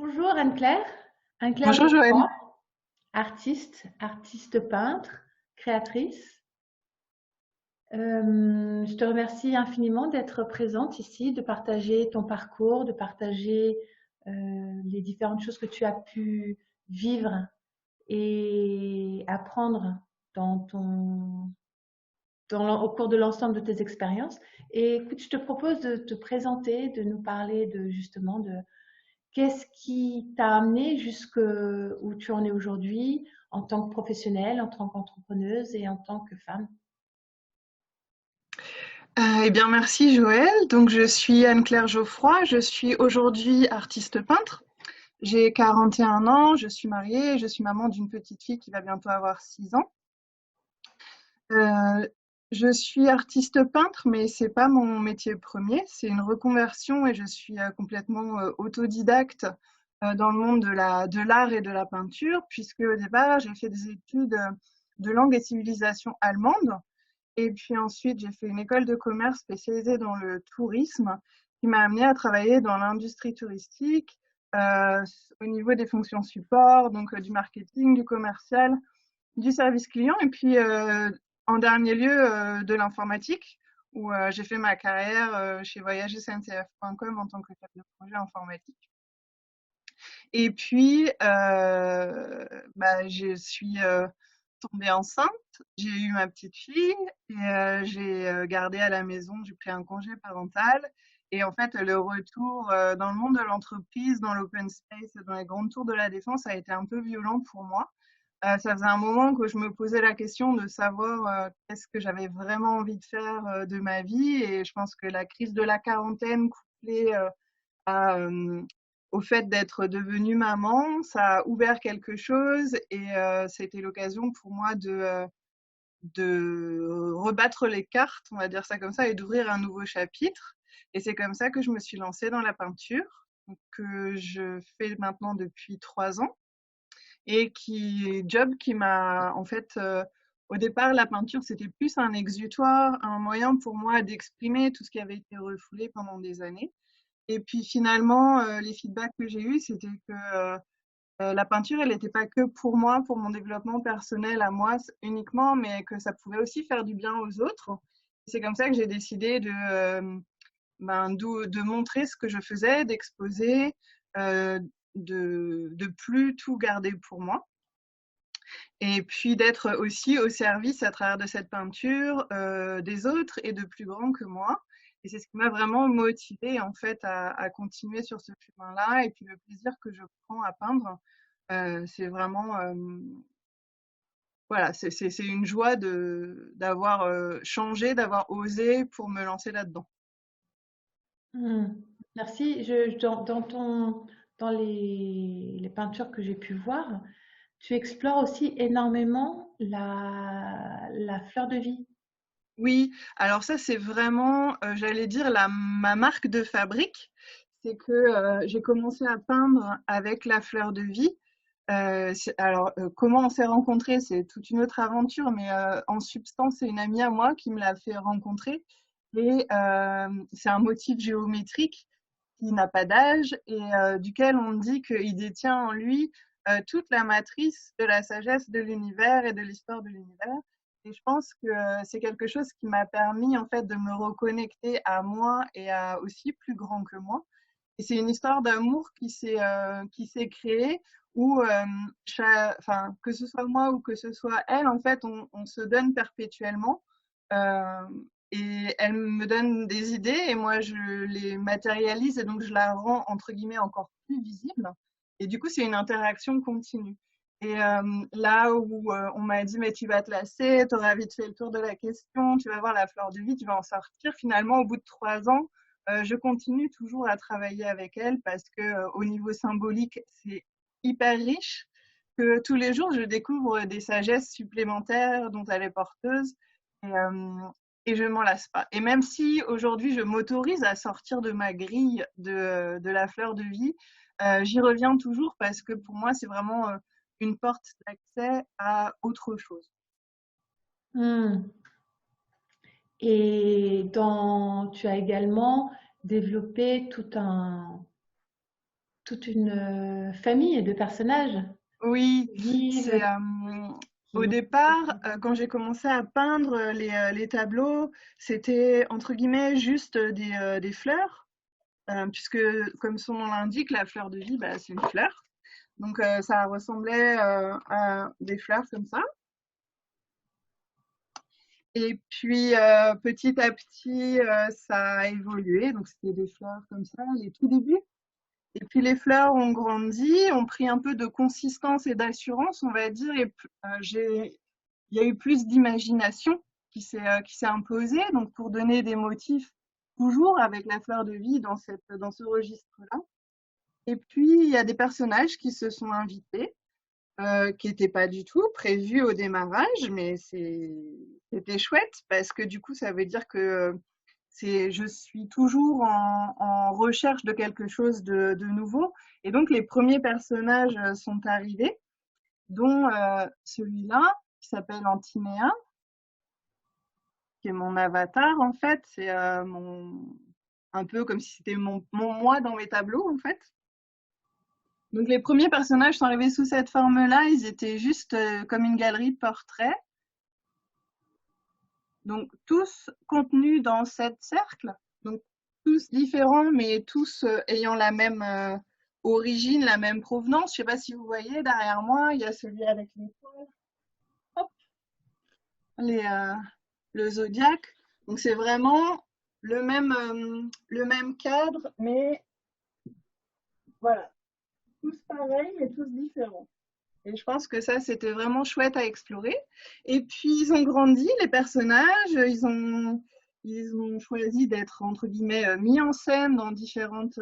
Bonjour Anne-Claire, Anne-Claire Bonjour Joël. Geoffroy, artiste peintre, créatrice. Je te remercie infiniment d'être présente ici, de partager ton parcours, de partager les différentes choses que tu as pu vivre et apprendre dans au cours de l'ensemble de tes expériences. Et écoute, je te propose de te présenter, de nous parler de justement de qu'est-ce qui t'a amené jusque où tu en es aujourd'hui en tant que professionnelle, en tant qu'entrepreneuse et en tant que femme? Eh bien, merci Joël. Donc, je suis Anne-Claire Geoffroy. Je suis aujourd'hui artiste peintre. J'ai 41 ans, je suis mariée, je suis maman d'une petite fille qui va bientôt avoir 6 ans. Euh, je suis artiste peintre, mais c'est pas mon métier premier. C'est une reconversion et je suis complètement autodidacte dans le monde de l'art et de la peinture, puisque au départ, j'ai fait des études de langue et civilisation allemande. Et puis ensuite, j'ai fait une école de commerce spécialisée dans le tourisme qui m'a amenée à travailler dans l'industrie touristique euh, au niveau des fonctions support, donc du marketing, du commercial, du service client et puis en dernier lieu de l'informatique où j'ai fait ma carrière chez voyagesncf.com en tant que chef de projet informatique. Et puis, je suis tombée enceinte, j'ai eu ma petite fille et j'ai gardé à la maison, j'ai pris un congé parental. Et en fait, le retour dans le monde de l'entreprise, dans l'open space, dans les grandes tours de la défense a été un peu violent pour moi. Ça faisait un moment que je me posais la question de savoir qu'est-ce que j'avais vraiment envie de faire de ma vie. Et je pense que la crise de la quarantaine couplée à, au fait d'être devenue maman, ça a ouvert quelque chose et c'était l'occasion pour moi de rebattre les cartes, on va dire ça comme ça, et d'ouvrir un nouveau chapitre. Et c'est comme ça que je me suis lancée dans la peinture, que je fais maintenant depuis 3 ans et job qui m'a en fait au départ la peinture c'était plus un exutoire, un moyen pour moi d'exprimer tout ce qui avait été refoulé pendant des années. Et puis finalement les feedbacks que j'ai eus c'était que la peinture elle n'était pas que pour moi, pour mon développement personnel à moi uniquement, mais que ça pouvait aussi faire du bien aux autres. C'est comme ça que j'ai décidé de montrer ce que je faisais, d'exposer, euh, de plus tout garder pour moi et puis d'être aussi au service à travers de cette peinture des autres et de plus grands que moi. Et c'est ce qui m'a vraiment motivée en fait à continuer sur ce chemin-là. Et puis le plaisir que je prends à peindre, c'est vraiment voilà, c'est une joie de d'avoir changé, d'avoir osé pour me lancer là-dedans. Hmm. Merci. Dans les peintures que j'ai pu voir, tu explores aussi énormément la fleur de vie. Oui, alors ça c'est vraiment, j'allais dire ma marque de fabrique. C'est que j'ai commencé à peindre avec la fleur de vie. Comment on s'est rencontrés, c'est toute une autre aventure, mais en substance, c'est une amie à moi qui me l'a fait rencontrer. Et c'est un motif géométrique qui n'a pas d'âge et duquel on dit qu'il détient en lui toute la matrice de la sagesse de l'univers et de l'histoire de l'univers. Et je pense que c'est quelque chose qui m'a permis en fait de me reconnecter à moi et à aussi plus grand que moi. Et c'est une histoire d'amour qui s'est créée où enfin, que ce soit moi ou que ce soit elle, en fait, on se donne perpétuellement. Euh, et elle me donne des idées et moi je les matérialise et donc je la rends entre guillemets encore plus visible. Et du coup, c'est une interaction continue. Et là où on m'a dit, mais tu vas te lasser, tu auras vite fait le tour de la question, tu vas voir la fleur de vie, tu vas en sortir. Finalement, au bout de 3 ans, je continue toujours à travailler avec elle parce que au niveau symbolique, c'est hyper riche, que tous les jours, je découvre des sagesses supplémentaires dont elle est porteuse. Et, et je m'en lasse pas. Et même si aujourd'hui je m'autorise à sortir de ma grille de la fleur de vie, j'y reviens toujours parce que pour moi c'est vraiment une porte d'accès à autre chose. Hmm. Tu as également développé tout un toute une famille de personnages Oui, qui vivent, c'est au qui... départ, quand j'ai commencé à peindre les tableaux, c'était entre guillemets juste des fleurs, puisque comme son nom l'indique, la fleur de vie, bah, c'est une fleur. Donc ça ressemblait à des fleurs comme ça. Et puis petit à petit, ça a évolué. Donc c'était des fleurs comme ça, les tout débuts. Et puis les fleurs ont grandi, ont pris un peu de consistance et d'assurance, on va dire. Et il y a eu plus d'imagination qui s'est imposée. Donc pour donner des motifs toujours avec la fleur de vie dans ce registre-là. Et puis il y a des personnages qui se sont invités, qui n'étaient pas du tout prévus au démarrage, mais c'était chouette parce que du coup ça veut dire que je suis toujours en recherche de quelque chose de nouveau. Et donc, les premiers personnages sont arrivés, dont celui-là, qui s'appelle Antinéa, qui est mon avatar, en fait. C'est un peu comme si c'était mon moi dans mes tableaux, en fait. Donc, les premiers personnages sont arrivés sous cette forme-là. Ils étaient juste comme une galerie de portraits. Donc, tous contenus dans sept cercles. Donc, tous différents, mais tous ayant la même origine, la même provenance. Je ne sais pas si vous voyez, derrière moi, il y a celui avec l'étoile, hop, les, euh, le zodiaque. Donc, c'est vraiment le même cadre, mais voilà, tous pareils, mais tous différents. Et je pense que ça, c'était vraiment chouette à explorer. Et puis, ils ont grandi, les personnages, ils ont choisi d'être, entre guillemets, mis en scène dans différentes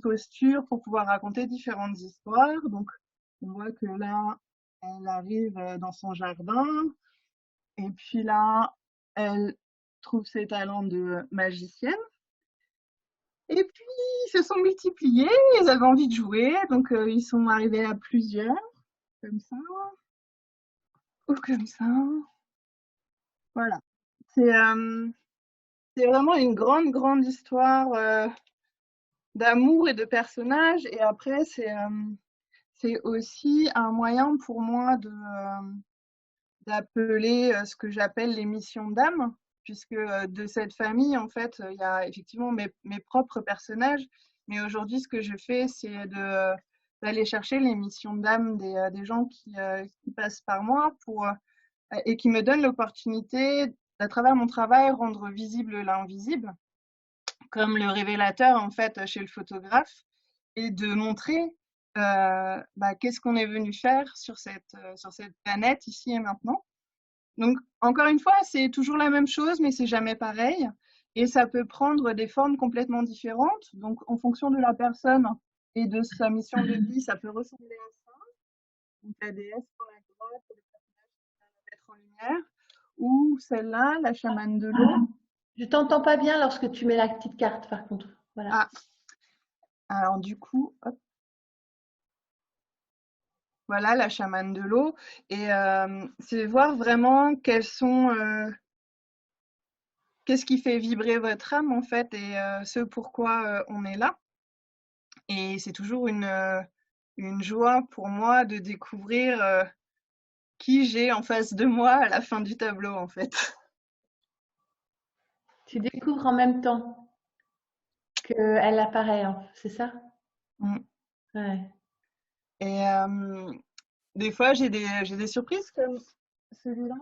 postures pour pouvoir raconter différentes histoires. Donc, on voit que là, elle arrive dans son jardin. Et puis là, elle trouve ses talents de magicienne. Et puis, ils se sont multipliés, ils avaient envie de jouer, donc ils sont arrivés à plusieurs, comme ça. Ou comme ça. Voilà. C'est c'est vraiment une grande histoire d'amour et de personnages. Et après, c'est aussi un moyen pour moi d'appeler ce que j'appelle les missions d'âme, puisque de cette famille, en fait, il y a effectivement mes propres personnages. Mais aujourd'hui, ce que je fais, c'est d'aller chercher les missions d'âme des gens qui passent par moi et qui me donne l'opportunité, à travers mon travail, rendre visible l'invisible, comme le révélateur en fait chez le photographe, et de montrer qu'est-ce qu'on est venu faire sur cette planète ici et maintenant. Donc encore une fois, c'est toujours la même chose, mais c'est jamais pareil, et ça peut prendre des formes complètement différentes. Donc en fonction de la personne et de sa mission de vie, ça peut ressembler à ça. Donc la déesse pour la droite, le personnage qui va mettre en lumière, ou celle-là, la chamane de l'eau. Je t'entends pas bien lorsque tu mets la petite carte, par contre. Voilà. Ah, alors du coup, hop, voilà la chamane de l'eau. Et c'est voir vraiment qu'est-ce qui fait vibrer votre âme en fait, et ce pourquoi on est là. Et c'est toujours une joie pour moi de découvrir qui j'ai en face de moi à la fin du tableau en fait. Tu découvres en même temps qu'elle apparaît, hein, c'est ça? Mm. Ouais. Et des fois, j'ai des surprises comme celui-là.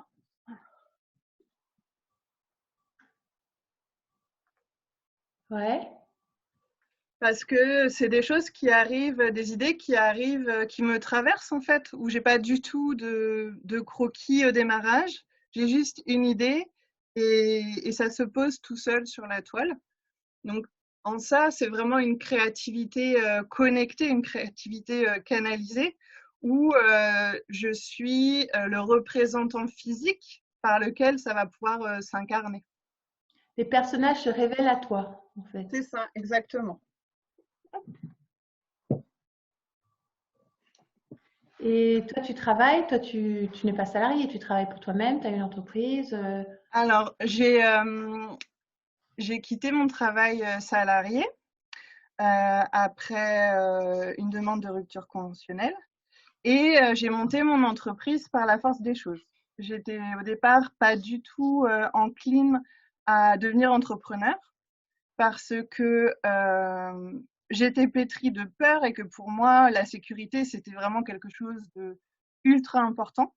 Ouais. Parce que c'est des choses qui arrivent, des idées qui arrivent, qui me traversent en fait, où j'ai pas du tout de croquis au démarrage. J'ai juste une idée et ça se pose tout seul sur la toile. Donc en ça, c'est vraiment une créativité connectée, une créativité canalisée, où je suis le représentant physique par lequel ça va pouvoir s'incarner. Les personnages se révèlent à toi, en fait. C'est ça, exactement. Et toi, tu travailles, toi, tu n'es pas salarié, tu travailles pour toi-même, tu as une entreprise. Alors, j'ai quitté mon travail salarié après une demande de rupture conventionnelle. Et j'ai monté mon entreprise par la force des choses. J'étais au départ pas du tout encline à devenir entrepreneur parce que j'étais pétrie de peur et que pour moi, la sécurité, c'était vraiment quelque chose de ultra important.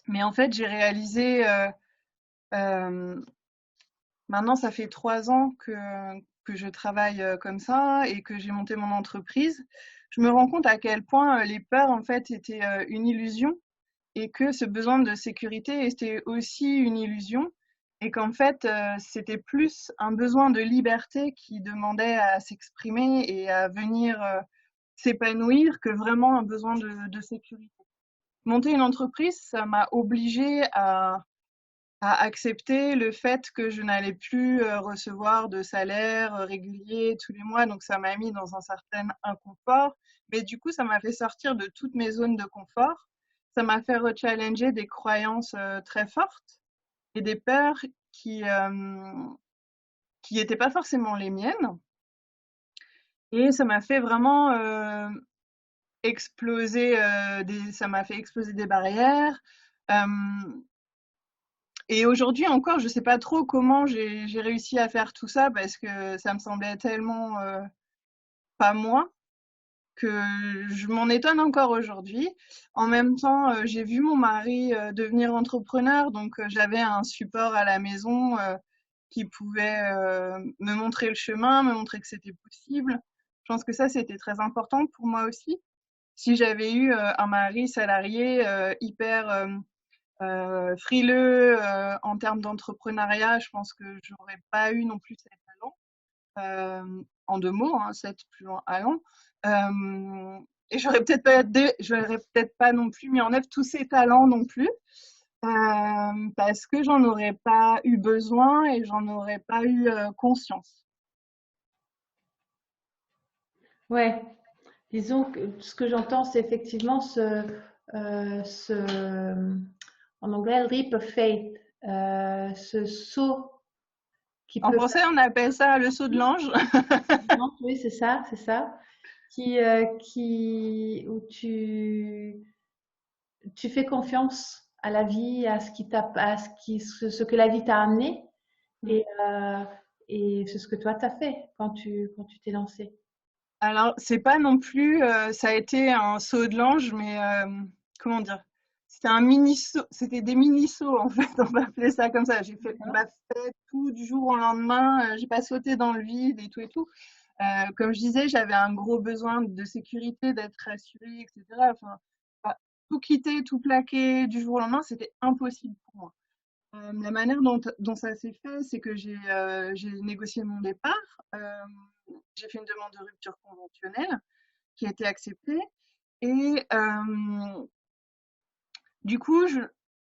Mais en fait, j'ai réalisé, euh, maintenant, ça fait 3 ans que je travaille comme ça et que j'ai monté mon entreprise. Je me rends compte à quel point les peurs, en fait, étaient une illusion et que ce besoin de sécurité était aussi une illusion et qu'en fait, c'était plus un besoin de liberté qui demandait à s'exprimer et à venir s'épanouir que vraiment un besoin de sécurité. Monter une entreprise, ça m'a obligée à accepter le fait que je n'allais plus recevoir de salaire régulier tous les mois. Donc, ça m'a mis dans un certain inconfort. Mais du coup, ça m'a fait sortir de toutes mes zones de confort. Ça m'a fait rechallenger des croyances très fortes et des peurs qui n'étaient pas forcément les miennes. Et ça m'a fait vraiment exploser ça m'a fait exploser des barrières. Euh, Et aujourd'hui encore, je sais pas trop comment j'ai réussi à faire tout ça parce que ça me semblait tellement pas moi que je m'en étonne encore aujourd'hui. En même temps, j'ai vu mon mari devenir entrepreneur, donc j'avais un support à la maison qui pouvait me montrer le chemin, me montrer que c'était possible. Je pense que ça, c'était très important pour moi aussi. Si j'avais eu un mari salarié hyper frileux en termes d'entrepreneuriat, je pense que j'aurais pas eu non plus cet talent. En 2 mots, hein, cet plus loin allant. Et j'aurais peut-être pas non plus mis en œuvre tous ces talents non plus, parce que j'en aurais pas eu besoin et j'en aurais pas eu conscience. Ouais, disons que ce que j'entends, c'est effectivement en anglais, leap of faith, ce saut qui En peut français, on appelle ça le saut de l'ange. faire, oui, c'est ça, où tu fais confiance à la vie, à ce qui t'a, à ce que la vie t'a amené, et, euh, et c'est ce que toi t'as fait quand tu t'es lancé. Alors, c'est pas non plus, ça a été un saut de l'ange, mais comment dire? C'était un mini saut, c'était des mini sauts en fait, on va appeler ça comme ça. J'ai pas fait tout du jour au lendemain, j'ai pas sauté dans le vide et tout et tout. Comme je disais, j'avais un gros besoin de sécurité, d'être rassurée, etc. Enfin, tout quitter, tout plaquer du jour au lendemain, c'était impossible pour moi. La manière dont ça s'est fait, c'est que j'ai négocié mon départ. J'ai fait une demande de rupture conventionnelle qui a été acceptée. Et du coup,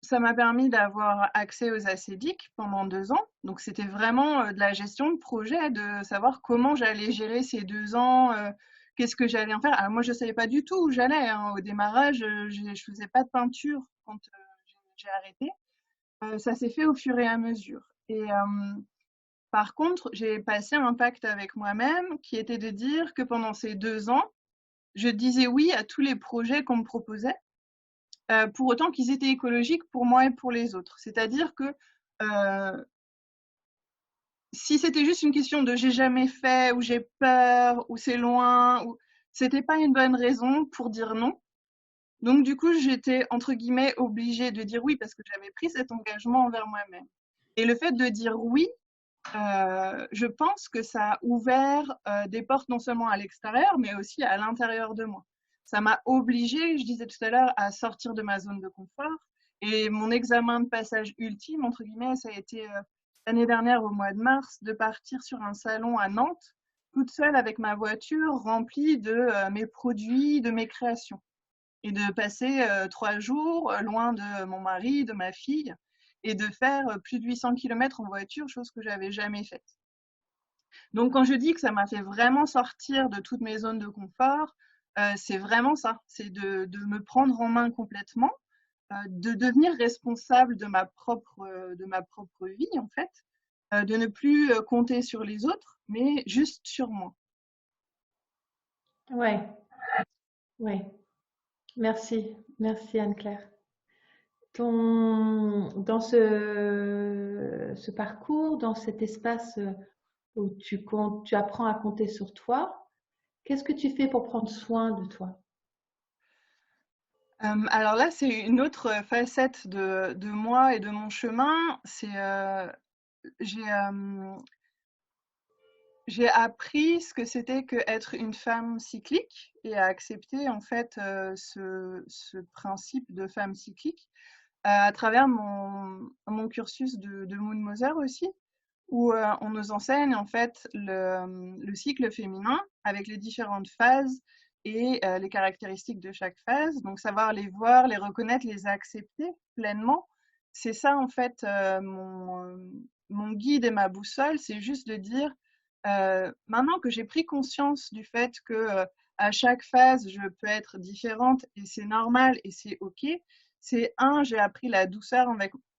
ça m'a permis d'avoir accès aux ACDIC pendant 2 ans. Donc, c'était vraiment de la gestion de projet, de savoir comment j'allais gérer ces 2 ans, qu'est-ce que j'allais en faire. Alors, moi, je ne savais pas du tout où j'allais, hein. Au démarrage, je ne faisais pas de peinture quand j'ai arrêté. Ça s'est fait au fur et à mesure. Et par contre, j'ai passé un pacte avec moi-même qui était de dire que pendant ces 2 ans, je disais oui à tous les projets qu'on me proposait, pour autant qu'ils étaient écologiques pour moi et pour les autres. C'est-à-dire que si c'était juste une question de j'ai jamais fait, ou j'ai peur, ou c'est loin, ou c'était pas une bonne raison pour dire non. Donc du coup, j'étais entre guillemets obligée de dire oui parce que j'avais pris cet engagement envers moi-même. Et le fait de dire oui, je pense que ça a ouvert des portes non seulement à l'extérieur, mais aussi à l'intérieur de moi. Ça m'a obligée, je disais tout à l'heure, à sortir de ma zone de confort. Et mon examen de passage ultime, entre guillemets, ça a été l'année dernière, au mois de mars, de partir sur un salon à Nantes, toute seule avec ma voiture remplie de mes produits, de mes créations. Et de passer 3 jours loin de mon mari, de ma fille, et de faire plus de 800 km en voiture, chose que j'avais jamais faite. Donc quand je dis que ça m'a fait vraiment sortir de toutes mes zones de confort, c'est vraiment ça, c'est de me prendre en main complètement, de devenir responsable de ma propre vie en fait, de ne plus compter sur les autres, mais juste sur moi. Ouais, ouais. Merci, merci Anne-Claire. Dans ce parcours, dans cet espace où tu apprends à compter sur toi, qu'est-ce que tu fais pour prendre soin de toi? Alors là, c'est une autre facette de moi et de mon chemin. J'ai j'ai appris ce que c'était que être une femme cyclique et à accepter en fait ce principe de femme cyclique à travers mon cursus de Moon Mother aussi, où on nous enseigne en fait le cycle féminin avec les différentes phases et les caractéristiques de chaque phase. Donc savoir les voir, les reconnaître, les accepter pleinement. C'est ça en fait mon guide et ma boussole, c'est juste de dire maintenant que j'ai pris conscience du fait que à chaque phase je peux être différente et c'est normal et c'est ok. J'ai appris la douceur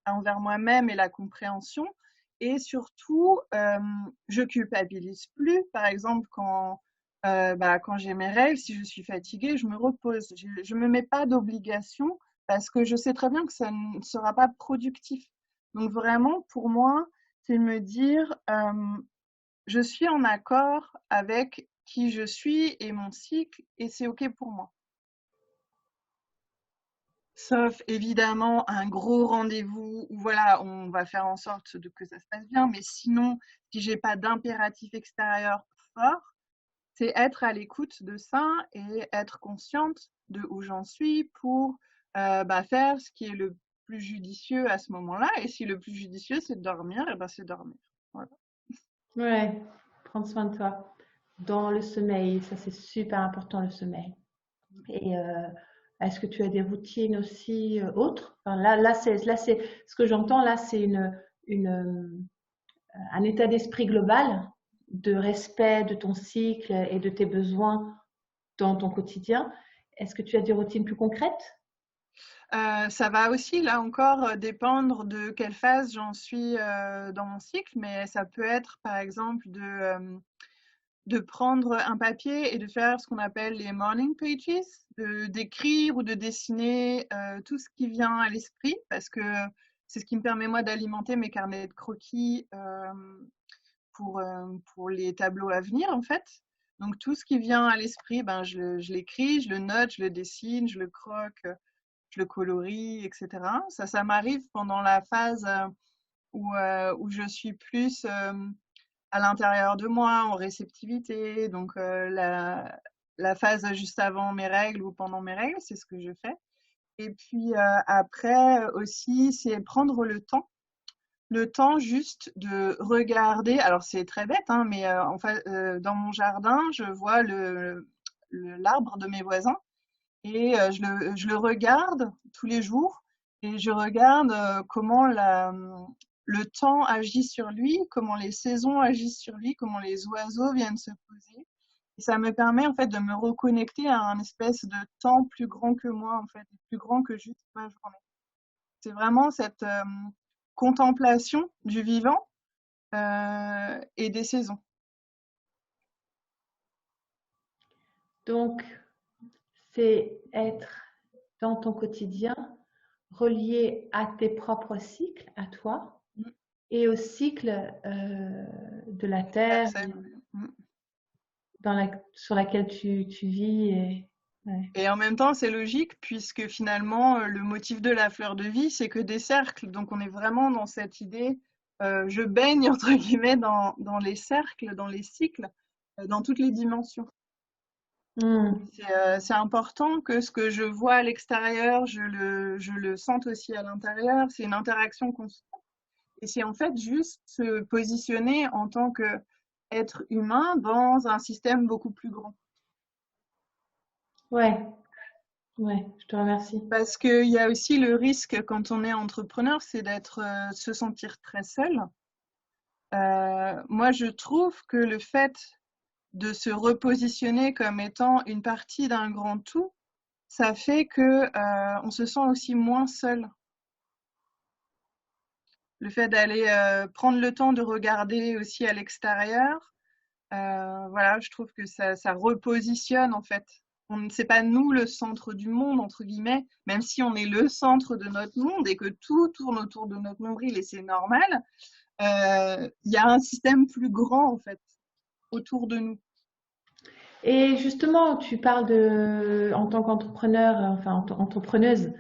envers moi-même et la compréhension. Et surtout, je culpabilise plus. Par exemple, quand j'ai mes règles, si je suis fatiguée, je me repose. Je me mets pas d'obligation parce que je sais très bien que ça ne sera pas productif. Donc vraiment, pour moi, c'est me dire, je suis en accord avec qui je suis et mon cycle et c'est OK pour moi. Sauf évidemment un gros rendez-vous où voilà, on va faire en sorte que ça se passe bien. Mais sinon, si j'ai pas d'impératif extérieur fort, c'est être à l'écoute de ça et être consciente de où j'en suis pour faire ce qui est le plus judicieux à ce moment-là. Et si le plus judicieux, c'est de dormir, et ben c'est dormir. Voilà. Ouais, prendre soin de toi. Dans le sommeil, ça c'est super important le sommeil. Et est-ce que tu as des routines aussi autres? Enfin, là, c'est ce que j'entends là, c'est un état d'esprit global de respect de ton cycle et de tes besoins dans ton quotidien. Est-ce que tu as des routines plus concrètes? Ça va aussi, là encore, dépendre de quelle phase j'en suis dans mon cycle, mais ça peut être, par exemple, de prendre un papier et de faire ce qu'on appelle les morning pages, d'écrire ou de dessiner tout ce qui vient à l'esprit, parce que c'est ce qui me permet, moi, d'alimenter mes carnets de croquis pour les tableaux à venir, en fait. Donc, tout ce qui vient à l'esprit, ben, je l'écris, je le note, je le dessine, je le croque, je le colorie, etc. Ça m'arrive pendant la phase où je suis plus à l'intérieur de moi, en réceptivité. Donc, la phase juste avant mes règles ou pendant mes règles, c'est ce que je fais. Et puis après aussi, c'est prendre le temps juste de regarder. Alors, c'est très bête, hein, mais en fait, dans mon jardin, je vois l'arbre de mes voisins et je le regarde tous les jours et je regarde comment le temps agit sur lui, comment les saisons agissent sur lui, comment les oiseaux viennent se poser. Et ça me permet en fait de me reconnecter à un espèce de temps plus grand que moi, en fait, plus grand que juste ma journée. C'est vraiment cette contemplation du vivant et des saisons. Donc, c'est être dans ton quotidien relié à tes propres cycles, à toi, Mm. et au cycle de la Terre Universel. Mm. sur laquelle tu vis. Ouais. Et en même temps, c'est logique puisque finalement, le motif de la fleur de vie, c'est que des cercles. Donc, on est vraiment dans cette idée, je baigne entre guillemets dans les cercles, dans les cycles, dans toutes les dimensions. Mm. C'est important que ce que je vois à l'extérieur, je le sente aussi à l'intérieur. C'est une interaction constante. Et c'est en fait juste se positionner en tant qu'être humain dans un système beaucoup plus grand. Ouais, ouais, je te remercie. Parce qu'il y a aussi le risque quand on est entrepreneur, c'est se sentir très seul. Moi, je trouve que le fait de se repositionner comme étant une partie d'un grand tout, ça fait que on se sent aussi moins seul. Le fait d'aller prendre le temps de regarder aussi à l'extérieur, Voilà, je trouve que ça repositionne en fait. C'est pas nous le centre du monde, entre guillemets, même si on est le centre de notre monde et que tout tourne autour de notre nombril et c'est normal. Il y a un système plus grand en fait autour de nous. Et justement, tu parles en tant qu'entrepreneur, enfin, entrepreneuse,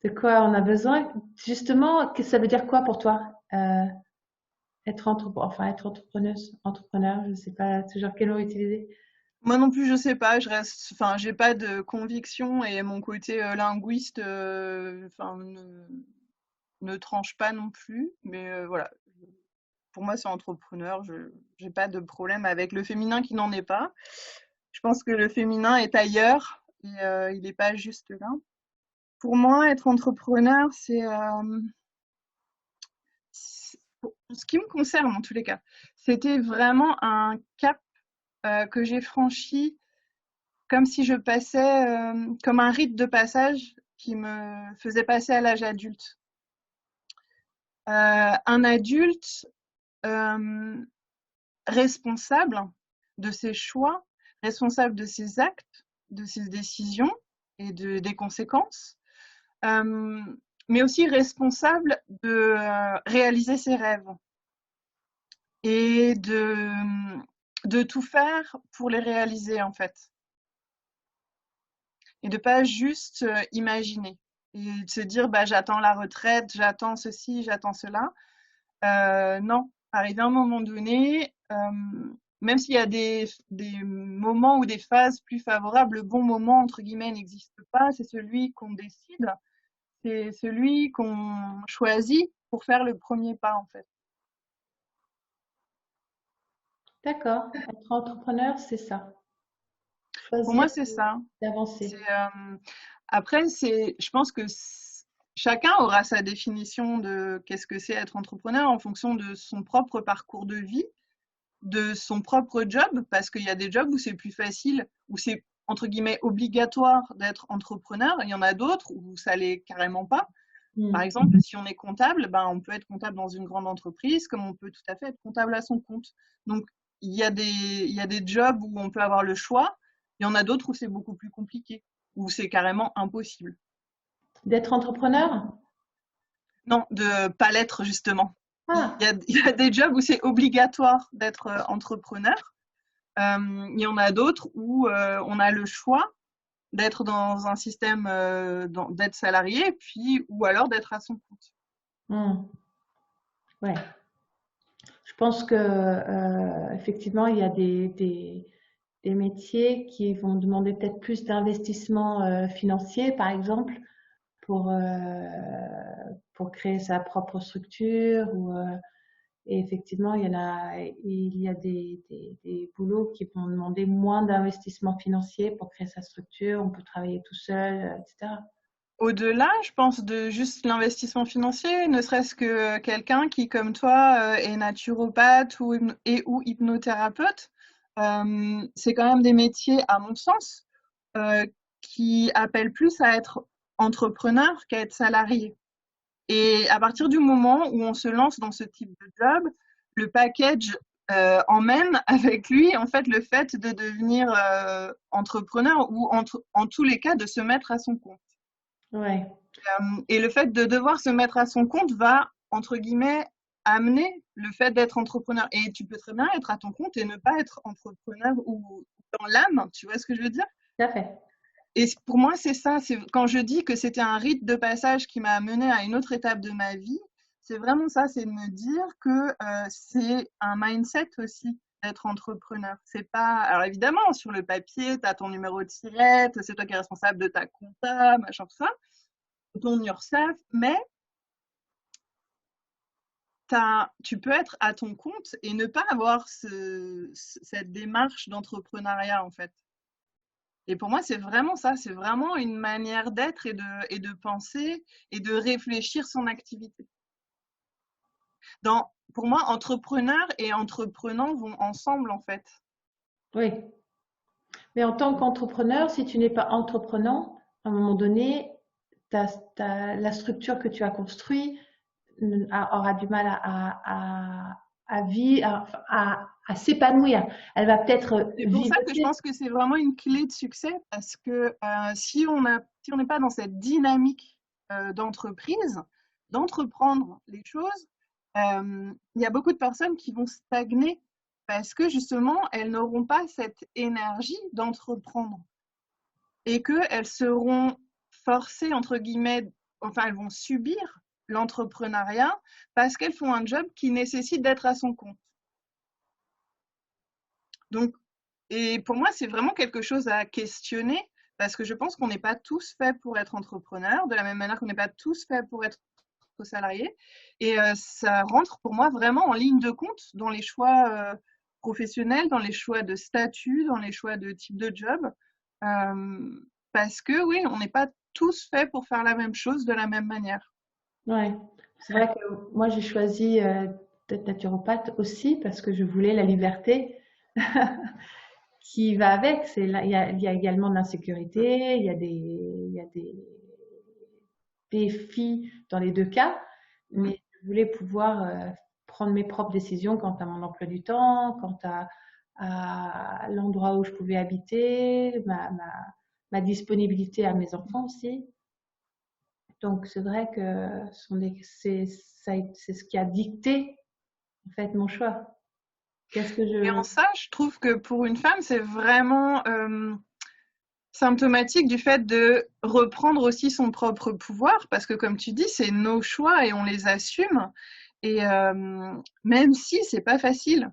de quoi on a besoin. Justement, ça veut dire quoi pour toi, être entrepreneuse, entrepreneur, je ne sais pas toujours quel mot utiliser. Moi non plus, je sais pas, enfin, j'ai pas de conviction et mon côté linguiste, enfin, ne tranche pas non plus. Mais voilà, pour moi, c'est entrepreneur. Je n'ai pas de problème avec le féminin qui n'en est pas. Je pense que le féminin est ailleurs et il n'est pas juste là. Pour moi, être entrepreneur, pour ce qui me concerne en tous les cas, c'était vraiment un cap que j'ai franchi comme si je passais, comme un rite de passage qui me faisait passer à l'âge adulte. Un adulte responsable de ses choix, responsable de ses actes, de ses décisions et des conséquences, mais aussi responsable de réaliser ses rêves et de tout faire pour les réaliser en fait. Et de pas juste imaginer et de se dire bah j'attends la retraite, j'attends ceci, j'attends cela. Non, arrivé à un moment donné, même s'il y a des moments ou des phases plus favorables, le bon moment entre guillemets n'existe pas, c'est celui qu'on décide, c'est celui qu'on choisit pour faire le premier pas en fait. D'accord. Être entrepreneur, c'est ça. Pour moi Choisir c'est ça. d'avancer. Après, je pense que chacun aura sa définition de qu'est-ce que c'est être entrepreneur en fonction de son propre parcours de vie, de son propre job, parce qu'il y a des jobs où c'est plus facile, où c'est entre guillemets obligatoire d'être entrepreneur. Il y en a d'autres où ça l'est carrément pas. Par Hmm. exemple, si on est comptable, ben, on peut être comptable dans une grande entreprise, comme on peut tout à fait être comptable à son compte. Donc, il y a des jobs où on peut avoir le choix. Il y en a d'autres où c'est beaucoup plus compliqué, où c'est carrément impossible. D'être entrepreneur? Non, de pas l'être justement. Ah, Il y a des jobs où c'est obligatoire d'être entrepreneur. Il y en a d'autres où on a le choix d'être dans un système, d'être salarié, puis ou alors d'être à son compte. hmm. Ouais. Je pense que effectivement, il y a des métiers qui vont demander peut-être plus d'investissement financier, par exemple, pour, euh, pour créer sa propre structure. Et effectivement, il y a des boulots qui vont demander moins d'investissement financier pour créer sa structure. On peut travailler tout seul, etc. Au-delà, je pense, de juste l'investissement financier, ne serait-ce que quelqu'un qui, comme toi, est naturopathe ou hypnothérapeute, c'est quand même des métiers, à mon sens, euh, qui appellent plus à être entrepreneur qu'à être salarié. Et à partir du moment où on se lance dans ce type de job, le package emmène avec lui en fait le fait de devenir entrepreneur ou en tous les cas de se mettre à son compte. Ouais, Et le fait de devoir se mettre à son compte va, entre guillemets, amener le fait d'être entrepreneur. Et tu peux très bien être à ton compte et ne pas être entrepreneur ou dans l'âme, tu vois ce que je veux dire? tout à fait. Et pour moi, c'est ça. C'est quand je dis que c'était un rite de passage qui m'a amené à une autre étape de ma vie, c'est vraiment ça, c'est de me dire que c'est un mindset aussi d'être entrepreneur. C'est pas, alors évidemment, sur le papier, tu as ton numéro de tirette, c'est toi qui es responsable de ta compta, machin, tout ça, ton URSSAF, mais tu peux être à ton compte et ne pas avoir cette démarche d'entrepreneuriat, en fait. Et pour moi, c'est vraiment ça, c'est vraiment une manière d'être et de penser et de réfléchir son activité. Pour moi, entrepreneur et entreprenant vont ensemble, en fait. Oui. Mais en tant qu'entrepreneur, si tu n'es pas entreprenant, à un moment donné, la structure que tu as construite aura du mal à à s'épanouir. Elle va peut-être C'est pour ça que je vivoter. pense que c'est vraiment une clé de succès parce que si on n'est pas dans cette dynamique d'entreprise, d'entreprendre les choses, il y a beaucoup de personnes qui vont stagner parce que justement, elles n'auront pas cette énergie d'entreprendre et qu'elles seront forcées, entre guillemets, enfin, elles vont subir l'entrepreneuriat parce qu'elles font un job qui nécessite d'être à son compte. Donc, et pour moi, c'est vraiment quelque chose à questionner parce que je pense qu'on n'est pas tous faits pour être entrepreneurs, de la même manière qu'on n'est pas tous faits pour être salariés. Et ça rentre pour moi vraiment en ligne de compte dans les choix professionnels, dans les choix de statut, dans les choix de type de job. Parce que oui, on n'est pas tous faits pour faire la même chose de la même manière. Ouais. C'est vrai que moi, j'ai choisi d'être naturopathe aussi parce que je voulais la liberté qui va avec. Il y a également de l'insécurité, il y a des défis dans les deux cas, Mm. mais je voulais pouvoir prendre mes propres décisions quant à mon emploi du temps, à l'endroit où je pouvais habiter, ma disponibilité à mes enfants aussi. Donc c'est vrai que c'est ce qui a dicté en fait mon choix. Qu'est-ce que Et je en ça, je trouve que pour une femme, c'est vraiment symptomatique du fait de reprendre aussi son propre pouvoir, parce que comme tu dis, c'est nos choix et on les assume. Et même si c'est pas facile,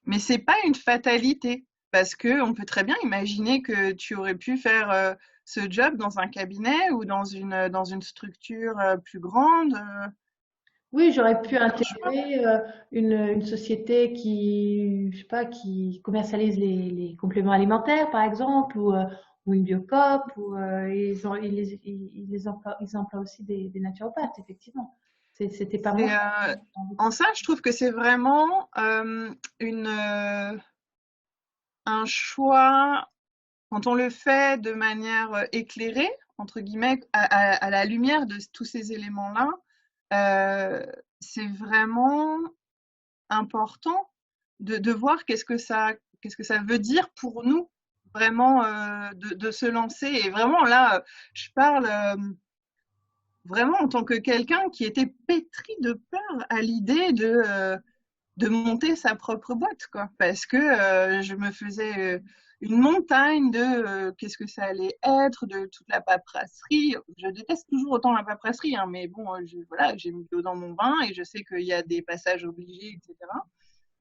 mais c'est pas une fatalité, parce que on peut très bien imaginer que tu aurais pu faire ce job dans un cabinet ou dans une structure plus grande. Oui, j'aurais pu C'est un choix. intégrer une société qui, je sais pas, qui commercialise les compléments alimentaires, par exemple, ou une Biocoop, ou ils emploient aussi des naturopathes, effectivement. C'était pas mon C'est, choix. en ça, je trouve que c'est vraiment une, un choix quand on le fait de manière éclairée, entre guillemets, à la lumière de tous ces éléments-là, c'est vraiment important de voir qu'est-ce que ça veut dire pour nous, vraiment, de se lancer. Et vraiment, là, je parle vraiment en tant que quelqu'un qui était pétri de peur à l'idée de monter sa propre boîte, quoi. Parce que je me faisais une montagne de qu'est-ce que ça allait être, de toute la paperasserie. Je déteste toujours autant la paperasserie, hein, mais bon, voilà, j'ai mis de l'eau dans mon vin et je sais qu'il y a des passages obligés, etc.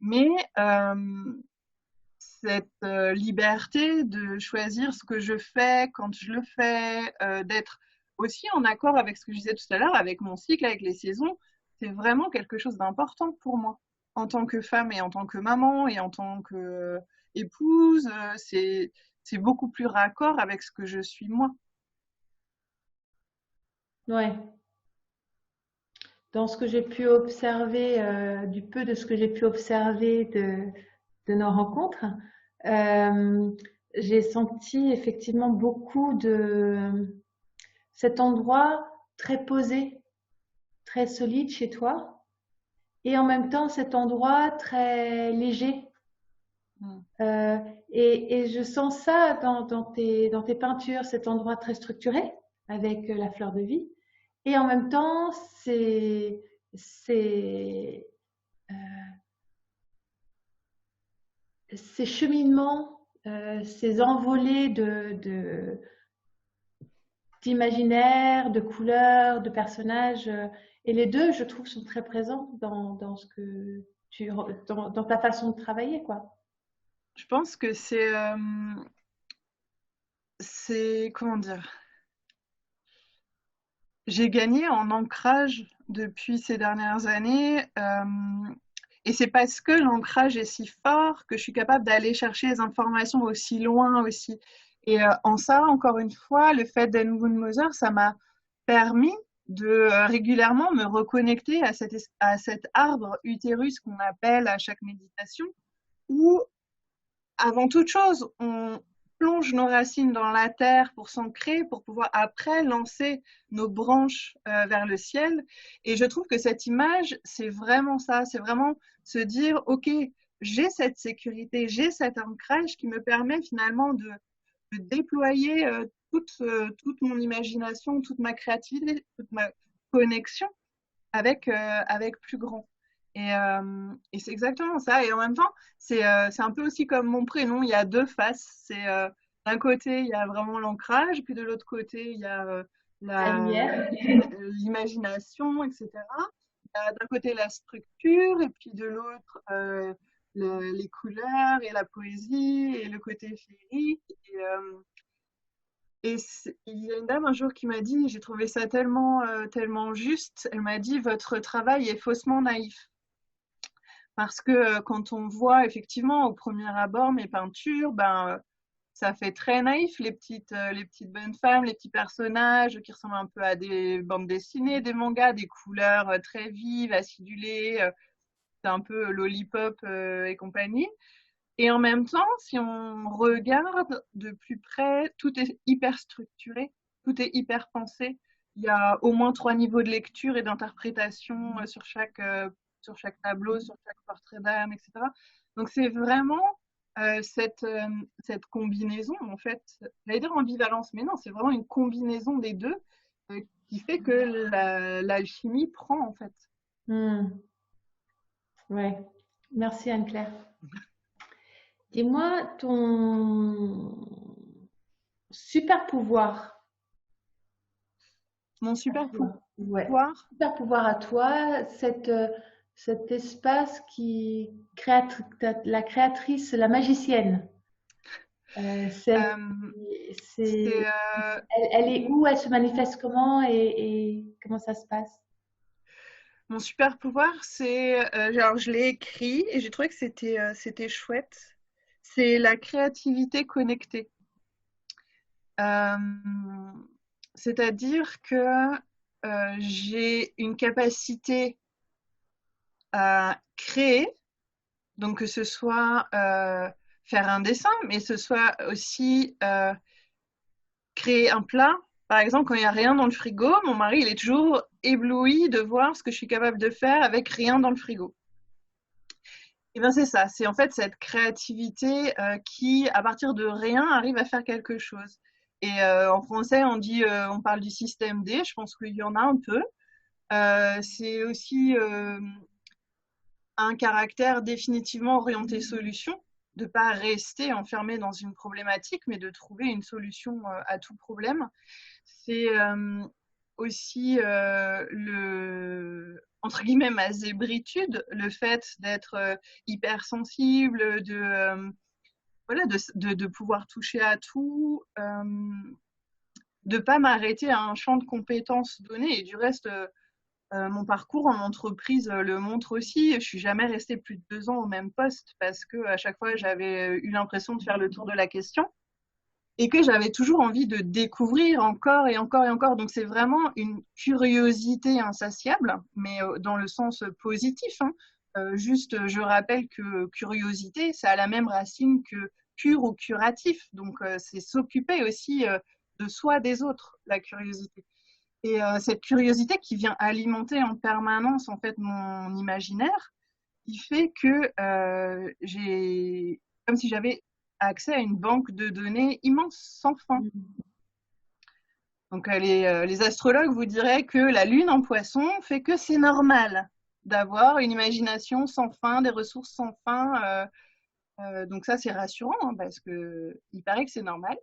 Mais cette liberté de choisir ce que je fais quand je le fais, d'être aussi en accord avec ce que je disais tout à l'heure, avec mon cycle, avec les saisons, c'est vraiment quelque chose d'important pour moi. En tant que femme et en tant que maman et en tant que épouse, c'est beaucoup plus raccord avec ce que je suis moi. Ouais. Dans ce que j'ai pu observer, du peu de ce que j'ai pu observer de nos rencontres, euh, j'ai senti effectivement beaucoup de cet endroit très posé, très solide chez toi, et en même temps cet endroit très léger. Mm. Euh, et je sens ça dans tes peintures, cet endroit très structuré avec la fleur de vie. Et en même temps, c'est, euh, ces cheminements, ces envolées d'imaginaire, de couleurs, de personnages. Et les deux, je trouve, sont très présents dans ce que dans ta façon de travailler, quoi. Je pense que c'est, comment dire, j'ai gagné en ancrage depuis ces dernières années. Et c'est parce que l'ancrage est si fort que je suis capable d'aller chercher les informations aussi loin aussi. Et en ça, encore une fois, le fait d'être Moon Mother, ça m'a permis de régulièrement me reconnecter à cet arbre utérus qu'on appelle à chaque méditation, où, avant toute chose, plonge nos racines dans la terre pour s'ancrer, pour pouvoir après lancer nos branches vers le ciel. Et je trouve que cette image, c'est vraiment ça, c'est vraiment se dire, OK, j'ai cette sécurité, j'ai cet ancrage qui me permet finalement de déployer toute mon imagination, toute ma créativité, toute ma connexion avec plus grand. Et c'est exactement ça. Et en même temps, c'est un peu aussi comme mon prénom, il y a deux faces. D'un côté, il y a vraiment l'ancrage, puis de l'autre côté, il y a La lumière. l'imagination, etc. Il y a d'un côté la structure, et puis de l'autre, les couleurs et la poésie, et le côté féerique. Il y a une dame un jour qui m'a dit, j'ai trouvé ça tellement juste, elle m'a dit, votre travail est faussement naïf. Parce que quand on voit effectivement au premier abord mes peintures, ça fait très naïf, les petites bonnes femmes, les petits personnages qui ressemblent un peu à des bandes dessinées, des mangas, des couleurs très vives, acidulées, c'est un peu lollipop et compagnie. Et en même temps, si on regarde de plus près, tout est hyper structuré, tout est hyper pensé. Il y a au moins 3 niveaux de lecture et d'interprétation sur chaque tableau, sur chaque portrait d'âme, etc. Donc c'est vraiment cette combinaison, en fait, j'allais dire ambivalence, mais non, c'est vraiment une combinaison des deux qui fait que l'alchimie prend, en fait. Ouais. Merci Anne-Claire. Dis-moi ton super pouvoir. Mon super Ouais. pouvoir, Super pouvoir à toi, cet espace qui la créatrice, la magicienne. Celle euh, c'est c'est, elle est où? Elle se manifeste comment et comment ça se passe? mon super pouvoir, genre je l'ai écrit et j'ai trouvé que c'était chouette. C'est la créativité connectée. Euh, C'est-à-dire que j'ai une capacité à créer, donc que ce soit faire un dessin, mais ce soit aussi créer un plat. Par exemple, quand il n'y a rien dans le frigo, mon mari, il est toujours ébloui de voir ce que je suis capable de faire avec rien dans le frigo. Et bien c'est ça, c'est en fait cette créativité qui, à partir de rien, arrive à faire quelque chose. Et en français, on parle du système D, je pense qu'il y en a un peu. C'est aussi un caractère définitivement orienté solution, de ne pas rester enfermé dans une problématique, mais de trouver une solution à tout problème. C'est aussi entre guillemets, ma zébritude, le fait d'être hypersensible, voilà, de pouvoir toucher à tout, de pas m'arrêter à un champ de compétences donné. Et du reste, mon parcours en entreprise le montre aussi. Je suis jamais restée plus de 2 ans au même poste parce que à chaque fois, j'avais eu l'impression de faire le tour de la question et que j'avais toujours envie de découvrir encore et encore et encore. Donc c'est vraiment une curiosité insatiable, mais dans le sens positif, hein. Juste, je rappelle que curiosité, ça a la même racine que cure ou curatif. Donc c'est s'occuper aussi de soi, des autres, la curiosité. Et cette curiosité qui vient alimenter en permanence en fait mon imaginaire, qui fait que j'ai comme si j'avais accès à une banque de données immense, sans fin. Donc les astrologues vous diraient que la lune en poisson fait que c'est normal d'avoir une imagination sans fin, des ressources sans fin. Donc ça c'est rassurant hein, parce que il paraît que c'est normal.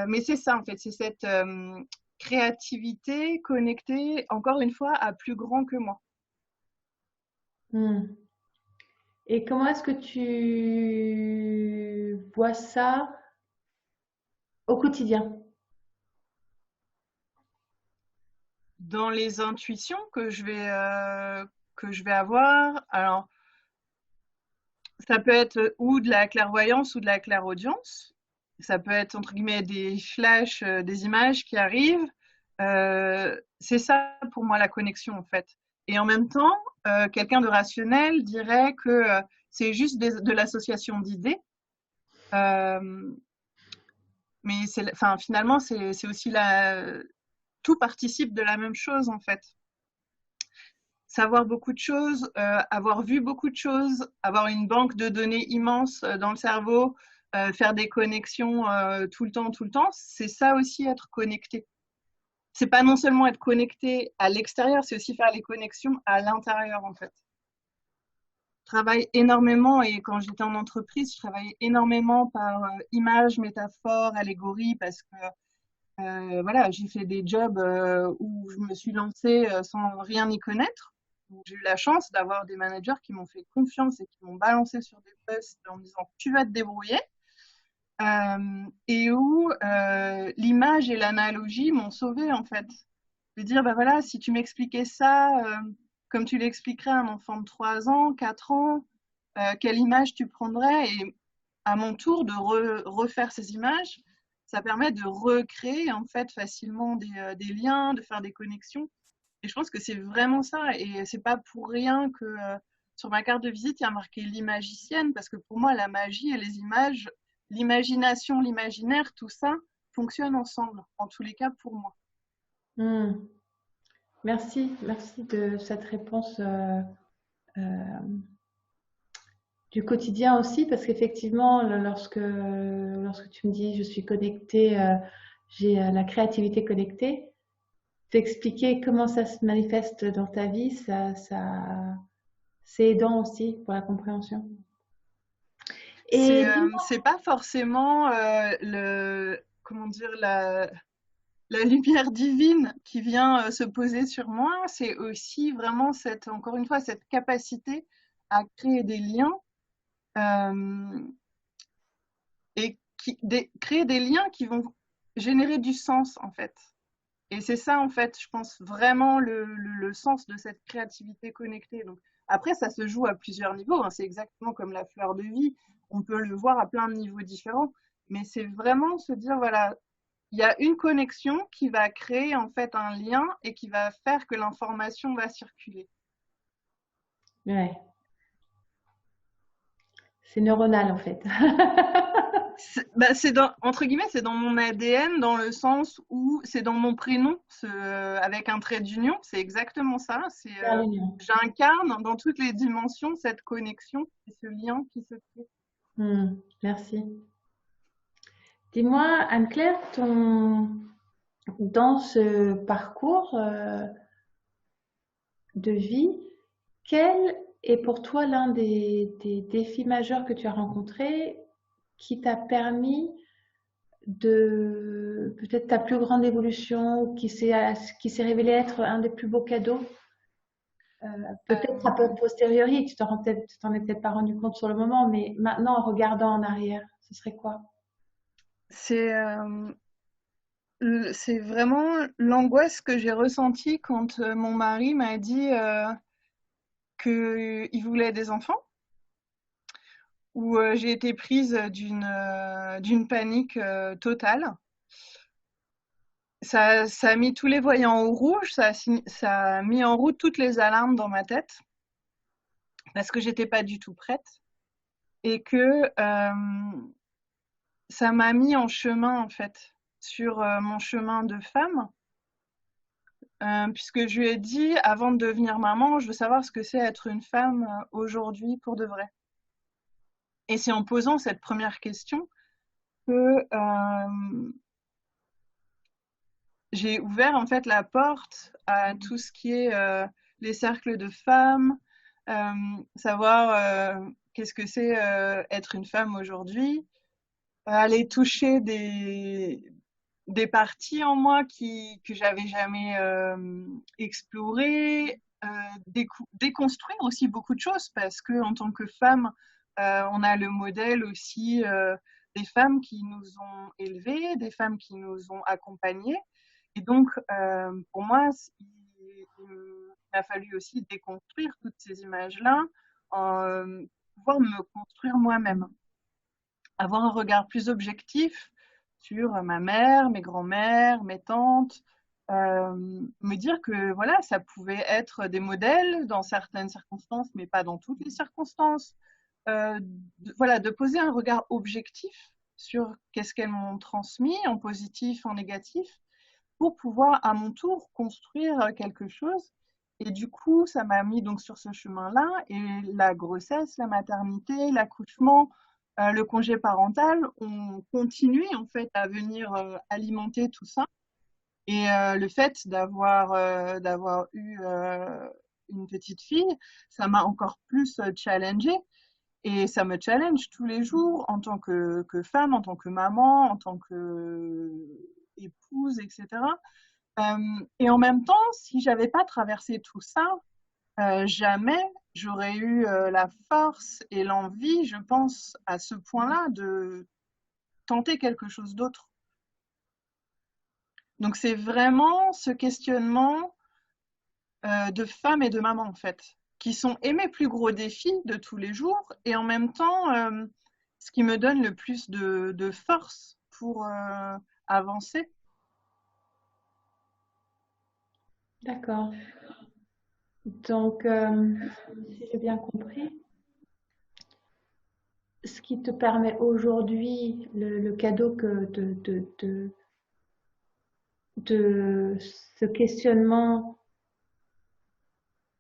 Mais c'est ça en fait, c'est cette créativité connectée encore une fois à plus grand que moi. Hmm. Et comment est-ce que tu vois ça au quotidien? Dans les intuitions que je vais avoir, alors ça peut être ou de la clairvoyance ou de la clairaudience. Ça peut être entre guillemets des flashs, des images qui arrivent. C'est ça pour moi la connexion en fait. Et en même temps, quelqu'un de rationnel dirait que c'est juste de l'association d'idées. Euh, Mais enfin, finalement, c'est aussi tout participe de la même chose, en fait. Savoir beaucoup de choses, avoir vu beaucoup de choses, avoir une banque de données immense dans le cerveau, faire des connexions tout le temps, c'est ça aussi être connecté. C'est pas non seulement être connecté à l'extérieur, c'est aussi faire les connexions à l'intérieur, en fait. Je travaille énormément, et quand j'étais en entreprise, je travaillais énormément par images, métaphores, allégories, parce que voilà, j'ai fait des jobs où je me suis lancée sans rien y connaître. J'ai eu la chance d'avoir des managers qui m'ont fait confiance et qui m'ont balancé sur des postes en me disant tu vas te débrouiller. Et où l'image et l'analogie m'ont sauvée, en fait. De dire, bah voilà, si tu m'expliquais ça comme tu l'expliquerais à un enfant de 3 ans, 4 ans, quelle image tu prendrais? Et à mon tour de refaire ces images, ça permet de recréer en fait facilement des liens, de faire des connexions. Et je pense que c'est vraiment ça. Et c'est pas pour rien que sur ma carte de visite, il y a marqué l'imagicienne, parce que pour moi, la magie et les images, l'imagination, l'imaginaire, tout ça fonctionne ensemble, en tous les cas pour moi. Hmm. Merci, merci de cette réponse euh, du quotidien aussi, parce qu'effectivement, lorsque tu me dis je suis connectée, j'ai la créativité connectée, t'expliquer comment ça se manifeste dans ta vie, c'est aidant aussi pour la compréhension. Et dis-moi, C'est pas forcément comment dire, la lumière divine qui vient se poser sur moi, c'est aussi vraiment encore une fois, cette capacité à créer des liens euh, et créer des liens qui vont générer du sens, en fait. Et c'est ça, en fait, je pense vraiment le sens de cette créativité connectée. Donc, après, ça se joue à plusieurs niveaux, hein. C'est exactement comme la fleur de vie. On peut le voir à plein de niveaux différents. Mais c'est vraiment se dire, voilà, il y a une connexion qui va créer en fait un lien et qui va faire que l'information va circuler. ouais, c'est neuronal en fait. C'est entre guillemets, c'est dans mon ADN, dans le sens où c'est dans mon prénom, avec un trait d'union, c'est exactement ça. Faire l'union. J'incarne dans toutes les dimensions cette connexion et ce lien qui se crée. Merci. Dis-moi, Anne-Claire, dans ce parcours de vie, quel est pour toi l'un des défis majeurs que tu as rencontrés qui t'a permis de peut-être ta plus grande évolution ou qui s'est révélé être un des plus beaux cadeaux? Peut-être un peu Euh, posteriori, tu t'en es peut-être pas rendu compte sur le moment, mais maintenant en regardant en arrière, ce serait quoi? c'est c'est vraiment l'angoisse que j'ai ressentie quand mon mari m'a dit qu'il voulait des enfants, où j'ai été prise d'une panique totale. Ça a mis tous les voyants au rouge, ça a mis en route toutes les alarmes dans ma tête, parce que j'étais pas du tout prête, et que ça m'a mis en chemin, en fait, sur mon chemin de femme, puisque je lui ai dit, avant de devenir maman, je veux savoir ce que c'est être une femme aujourd'hui pour de vrai. Et c'est en posant cette première question que j'ai ouvert en fait la porte à tout ce qui est les cercles de femmes, savoir qu'est-ce que c'est être une femme aujourd'hui, aller toucher des parties en moi que j'avais jamais explorées, déconstruire aussi beaucoup de choses, parce que en tant que femme, on a le modèle aussi des femmes qui nous ont élevées, des femmes qui nous ont accompagnées. Et donc, pour moi, il a fallu aussi déconstruire toutes ces images-là, pouvoir me construire moi-même, avoir un regard plus objectif sur ma mère, mes grands-mères, mes tantes, me dire que voilà, ça pouvait être des modèles dans certaines circonstances, mais pas dans toutes les circonstances. Voilà, de poser un regard objectif sur qu'est-ce qu'elles m'ont transmis en positif, en négatif, pour pouvoir à mon tour construire quelque chose. Et du coup, ça m'a mis donc sur ce chemin-là. Et la grossesse, la maternité, l'accouchement, le congé parental ont continué en fait à venir alimenter tout ça. Et le fait d'avoir eu une petite fille, ça m'a encore plus challengée. Et ça me challenge tous les jours en tant que femme, en tant que maman, en tant que épouse, etc. Et en même temps, si j'avais pas traversé tout ça, jamais j'aurais eu la force et l'envie, je pense, à ce point-là, de tenter quelque chose d'autre. Donc c'est vraiment ce questionnement de femme et de maman, en fait, qui sont mes plus gros défis de tous les jours et en même temps, ce qui me donne le plus de force pour avancer. D'accord. Donc, si j'ai bien compris, ce qui te permet aujourd'hui, le cadeau de ce questionnement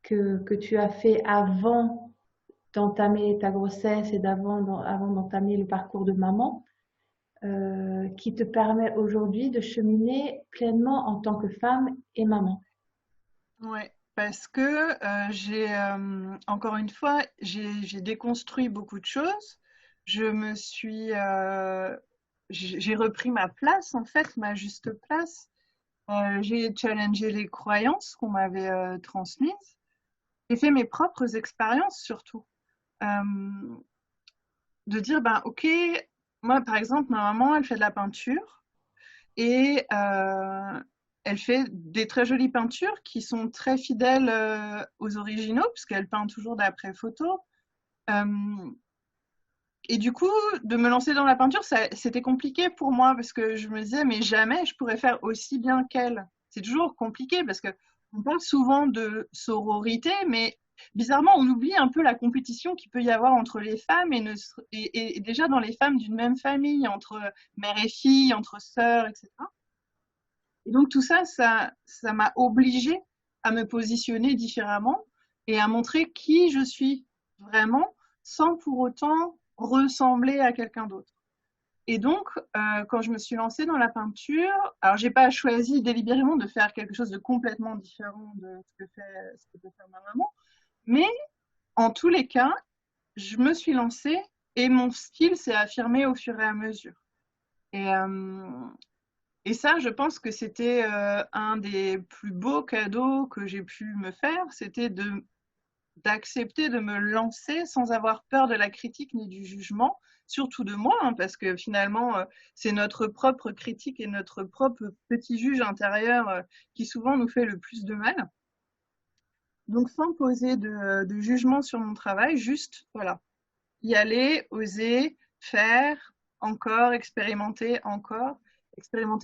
que tu as fait avant d'entamer ta grossesse et avant d'entamer le parcours de maman, qui te permet aujourd'hui de cheminer pleinement en tant que femme et maman. Ouais, parce que encore une fois, j'ai déconstruit beaucoup de choses. Je me suis, j'ai repris ma place, en fait, ma juste place. J'ai challengé les croyances qu'on m'avait transmises. J'ai fait mes propres expériences surtout. Euh, de dire, ben, ok, moi, par exemple, ma maman, elle fait de la peinture et elle fait des très jolies peintures qui sont très fidèles aux originaux, puisqu'elle peint toujours d'après photo. Euh, et du coup, de me lancer dans la peinture, c'était compliqué pour moi parce que je me disais, mais jamais je pourrais faire aussi bien qu'elle. C'est toujours compliqué parce que on parle souvent de sororité, mais bizarrement, on oublie un peu la compétition qu'il peut y avoir entre les femmes et déjà dans les femmes d'une même famille, entre mère et fille, entre sœurs, etc. Et donc tout ça, ça m'a obligée à me positionner différemment et à montrer qui je suis vraiment sans pour autant ressembler à quelqu'un d'autre. Et donc, quand je me suis lancée dans la peinture, alors j'ai pas choisi délibérément de faire quelque chose de complètement différent de ce que peut faire ma maman, mais en tous les cas, je me suis lancée et mon style s'est affirmé au fur et à mesure. Et, et ça, je pense que c'était un des plus beaux cadeaux que j'ai pu me faire, c'était d'accepter de me lancer sans avoir peur de la critique ni du jugement, surtout de moi, hein, parce que finalement, c'est notre propre critique et notre propre petit juge intérieur qui souvent nous fait le plus de mal. Donc, sans poser de jugement sur mon travail, juste, voilà, y aller, oser, faire, encore, expérimenter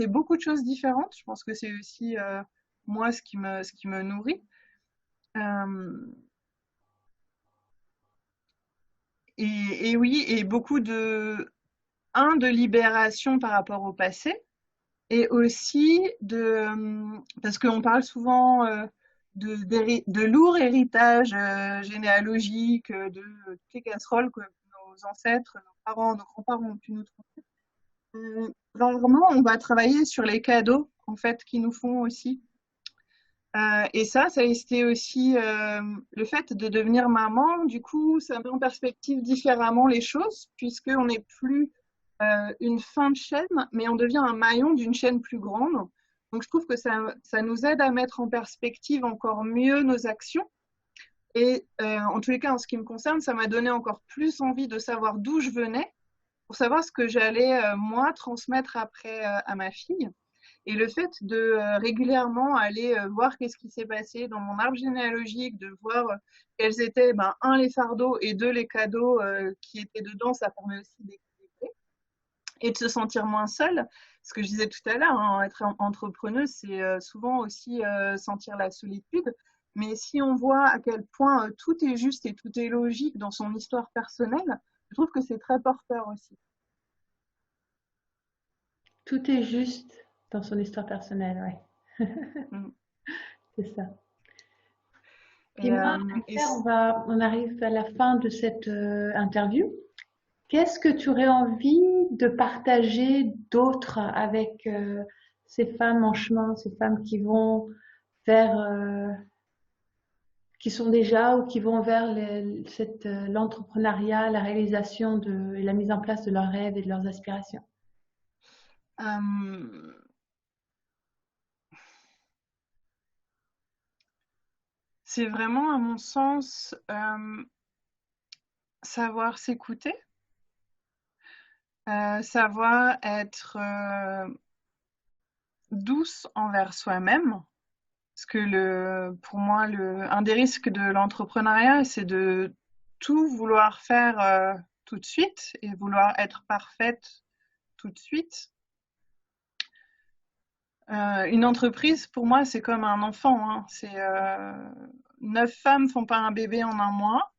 beaucoup de choses différentes. Je pense que c'est aussi moi ce qui me nourrit. Euh, et oui, et beaucoup de libération par rapport au passé, et aussi parce qu'on parle souvent de lourd héritage généalogique, de toutes les casseroles que nos ancêtres, nos parents, nos grands-parents ont pu nous transmettre. Rarement, on va travailler sur les cadeaux, en fait, qu'ils nous font aussi. Et ça a été aussi le fait de devenir maman. Du coup, ça met en perspective différemment les choses, puisqu'on n'est plus une fin de chaîne, mais on devient un maillon d'une chaîne plus grande. Donc, je trouve que ça nous aide à mettre en perspective encore mieux nos actions. Et en tous les cas, en ce qui me concerne, ça m'a donné encore plus envie de savoir d'où je venais, pour savoir ce que j'allais, moi, transmettre après à ma fille. Et le fait de régulièrement aller voir qu'est-ce qui s'est passé dans mon arbre généalogique, de voir quels étaient, ben, un, les fardeaux et deux, les cadeaux qui étaient dedans, ça permet aussi d'équilibrer et de se sentir moins seule. Ce que je disais tout à l'heure, hein, être entrepreneuse, c'est souvent aussi sentir la solitude. Mais si on voit à quel point tout est juste et tout est logique dans son histoire personnelle, je trouve que c'est très porteur aussi. Tout est juste dans son histoire personnelle, ouais. Mm. C'est ça. Et, Dis-moi, et Claire, on arrive à la fin de cette interview. Qu'est-ce que tu aurais envie de partager d'autre avec ces femmes en chemin, ces femmes qui vont vers, qui sont déjà ou qui vont vers l'entrepreneuriat, la réalisation et la mise en place de leurs rêves et de leurs aspirations? euh, c'est vraiment, à mon sens, savoir s'écouter, savoir être douce envers soi-même. Parce que pour moi, un des risques de l'entrepreneuriat, c'est de tout vouloir faire tout de suite et vouloir être parfaite tout de suite. Une entreprise, pour moi, c'est comme un enfant, hein. 9 femmes font pas un bébé en un mois.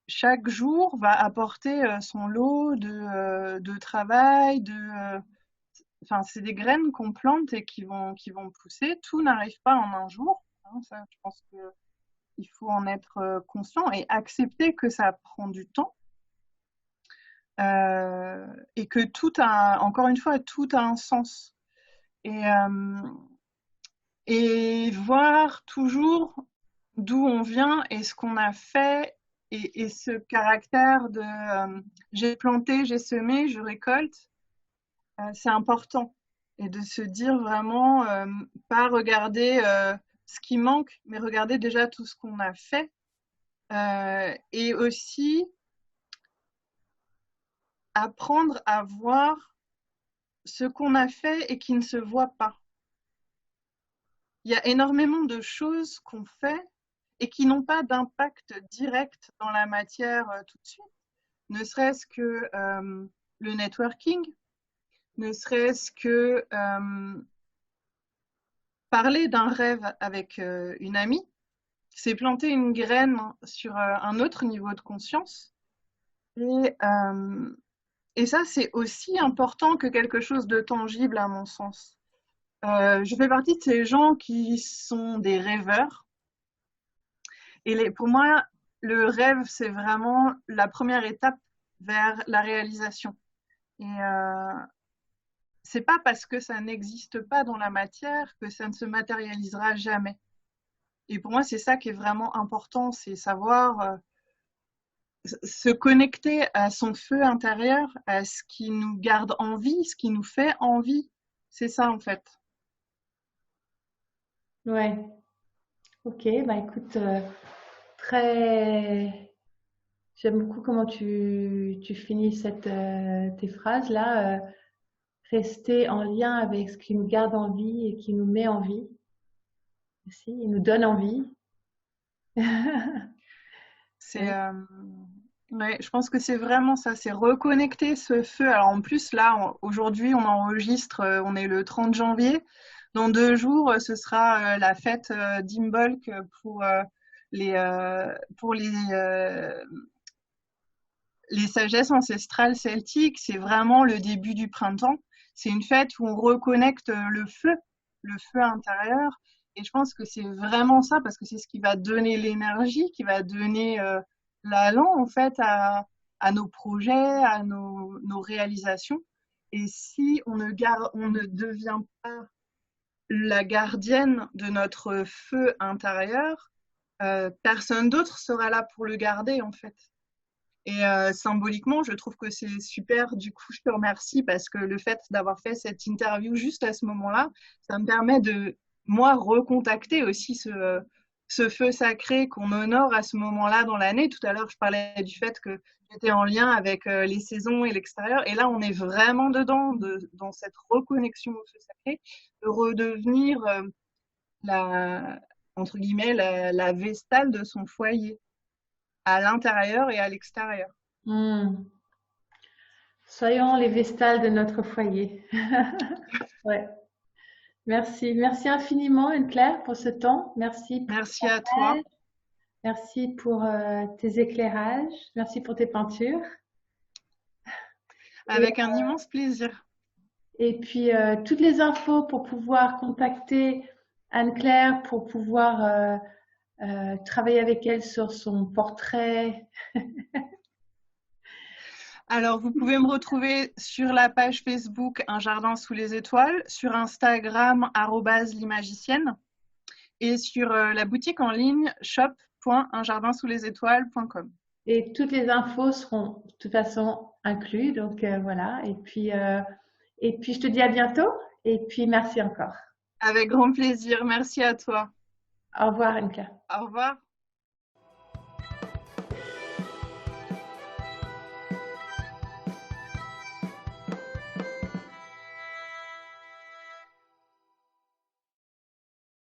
Chaque jour va apporter son lot de travail, enfin, c'est des graines qu'on plante et qui vont pousser. Tout n'arrive pas en un jour, hein. Ça, je pense qu'il faut en être conscient et accepter que ça prend du temps. Et que encore une fois, tout a un sens. Et, euh, et voir toujours d'où on vient et ce qu'on a fait et ce caractère de j'ai planté, j'ai semé, je récolte, c'est important. Et de se dire vraiment, pas regarder ce qui manque, mais regarder déjà tout ce qu'on a fait. Et aussi apprendre à voir ce qu'on a fait et qui ne se voit pas. Il y a énormément de choses qu'on fait et qui n'ont pas d'impact direct dans la matière tout de suite. Ne serait-ce que le networking, ne serait-ce que parler d'un rêve avec une amie, c'est planter une graine sur un autre niveau de conscience. Et, euh, et ça, c'est aussi important que quelque chose de tangible, à mon sens. Je fais partie de ces gens qui sont des rêveurs. Et pour moi, le rêve, c'est vraiment la première étape vers la réalisation. Et c'est pas parce que ça n'existe pas dans la matière que ça ne se matérialisera jamais. Et pour moi, c'est ça qui est vraiment important, c'est savoir se connecter à son feu intérieur, à ce qui nous garde en vie, ce qui nous fait envie. C'est ça, en fait. Ouais, ok, bah écoute, très. J'aime beaucoup comment tu finis tes phrases là. Rester en lien avec ce qui nous garde en vie et qui nous met en vie aussi, et nous donne envie. C'est, ouais, je pense que c'est vraiment ça, c'est reconnecter ce feu. Alors en plus, là, aujourd'hui, on enregistre, on est le 30 janvier. Dans 2 jours, ce sera la fête d'Imbolc les, euh, pour les sagesses ancestrales celtiques. C'est vraiment le début du printemps. C'est une fête où on reconnecte le feu intérieur. Et je pense que c'est vraiment ça, parce que c'est ce qui va donner l'énergie, qui va donner l'allant, en fait, à nos projets, à nos réalisations. Et si on ne devient pas la gardienne de notre feu intérieur, personne d'autre sera là pour le garder, en fait. Et symboliquement, je trouve que c'est super. Du coup, je te remercie parce que le fait d'avoir fait cette interview juste à ce moment-là, ça me permet de, moi, recontacter aussi ce feu sacré qu'on honore à ce moment-là dans l'année. Tout à l'heure, je parlais du fait que j'étais en lien avec les saisons et l'extérieur. Et là, on est vraiment dedans, dans cette reconnexion au feu sacré, de redevenir la, entre guillemets, la vestale de son foyer, à l'intérieur et à l'extérieur. Hmm. Soyons les vestales de notre foyer. Ouais. Merci. Merci infiniment, Anne-Claire, pour ce temps. Merci pour Merci ton à toi. aide. Merci pour tes éclairages. Merci pour tes peintures. Et Avec un immense plaisir. Et puis, toutes les infos pour pouvoir contacter Anne-Claire, pour pouvoir travailler avec elle sur son portrait. Alors, vous pouvez me retrouver sur la page Facebook Un jardin sous les étoiles, sur Instagram @limagicienne et sur la boutique en ligne shop.unjardinsouslesétoiles.com. Et toutes les infos seront de toute façon incluses. Donc voilà. Et puis, je te dis à bientôt. Et puis, merci encore. Avec grand plaisir. Merci à toi. Au revoir, Anne-Claire. Au revoir.